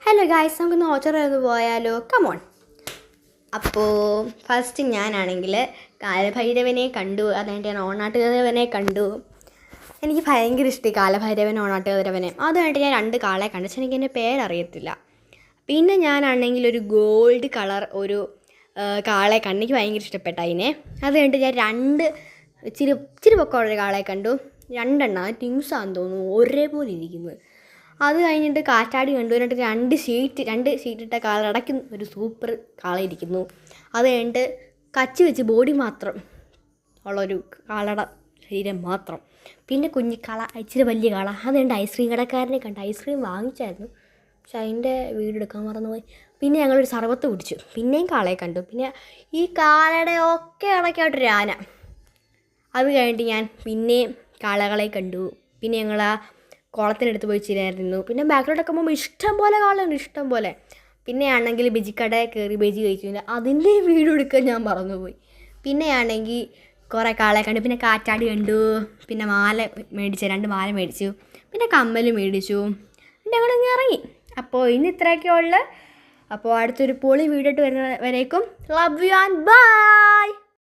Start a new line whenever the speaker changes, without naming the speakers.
Hello guys, നമുക്കൊന്ന് ഓച്ചറന്ന് പോയാലോ? Come on. അപ്പോൾ ഫസ്റ്റ് ഞാനാണെങ്കിൽ കാലഭൈരവനെ കണ്ടു. അതായത് ഞാൻ ഓണാട്ടുകരവനെ കണ്ടു. എനിക്ക് ഭയങ്കര ഇഷ്ടമായി കാലഭൈരവൻ ഓണാട്ടുകരവനെ. അത് കഴിഞ്ഞിട്ട് ഞാൻ 2 കാളെ കണ്ടു. പക്ഷേ എനിക്കെൻ്റെ പേരറിയത്തില്ല. പിന്നെ ഞാനാണെങ്കിൽ ഒരു ഗോൾഡ് കളർ ഒരു കാളെ കണ്ടു. എനിക്ക് ഭയങ്കര ഇഷ്ടപ്പെട്ട അതിനെ. അത് കഴിഞ്ഞിട്ട് ഞാൻ 2 ഇച്ചിരി പൊക്കമുള്ളൊരു കാളെ കണ്ടു. 2 എണ്ണം ടിങ്സാന്ന് തോന്നുന്നു, ഒരേപോലെ ഇരിക്കുന്നത്. അത് കഴിഞ്ഞിട്ട് കാറ്റാടി കണ്ടു. എന്നിട്ട് 2 ഷീറ്റിട്ട കാളടയ്ക്ക് ഒരു സൂപ്പർ കാളയിരിക്കുന്നു. അത് കഴിഞ്ഞിട്ട് കച്ചി വെച്ച് ബോഡി മാത്രം ഉള്ളൊരു കാളയുടെ ശരീരം മാത്രം. പിന്നെ കുഞ്ഞിക്കാള, ഇച്ചിരി വലിയ കാള. അത് കഴിഞ്ഞിട്ട് ഐസ്ക്രീം കടക്കാരനെ കണ്ട്. ഐസ്ക്രീം വാങ്ങിച്ചായിരുന്നു, പക്ഷെ അതിൻ്റെ വീഡിയോ എടുക്കാൻ മറന്നുപോയി. പിന്നെ ഞങ്ങളൊരു സർബത്ത് കുടിച്ചു. പിന്നെയും കാളയെ കണ്ടു. പിന്നെ ഈ കാളയുടെ ഒക്കെ ഇടയ്ക്കായിട്ടൊരു ആന. അത് കഴിഞ്ഞിട്ട് ഞാൻ പിന്നെയും കാളകളെ കണ്ടു. പിന്നെ ഞങ്ങൾ ആ കുളത്തിനടുത്ത് പോയി ചിരായിരുന്നു. പിന്നെ ബാക്കിലോട്ടൊക്കെ പോകുമ്പോൾ ഇഷ്ടം പോലെ കാളുണ്ട്, ഇഷ്ടം പോലെ. പിന്നെയാണെങ്കിൽ ബജിക്കടയിൽ കയറി ബജി കഴിച്ചു. അതിൻ്റെ വീഡിയോ എടുക്കാൻ ഞാൻ മറന്നുപോയി. പിന്നെയാണെങ്കിൽ കുറേ കാളെ കണ്ടു. പിന്നെ കാറ്റാടി കണ്ടു. പിന്നെ മാല മേടിച്ചു, 2 മാല മേടിച്ചു. പിന്നെ കമ്മൽ മേടിച്ചു. പിന്നെ ഞങ്ങൾ ഇങ്ങനെ ഇറങ്ങി. അപ്പോൾ ഇന്ന് ഇത്രയൊക്കെ ഉള്ളു. അപ്പോൾ അടുത്തൊരു പൊളി വീഡിയോ ഇട്ട് വരുന്നവരേക്കും ലവ് യു ആൻഡ് ബൈ.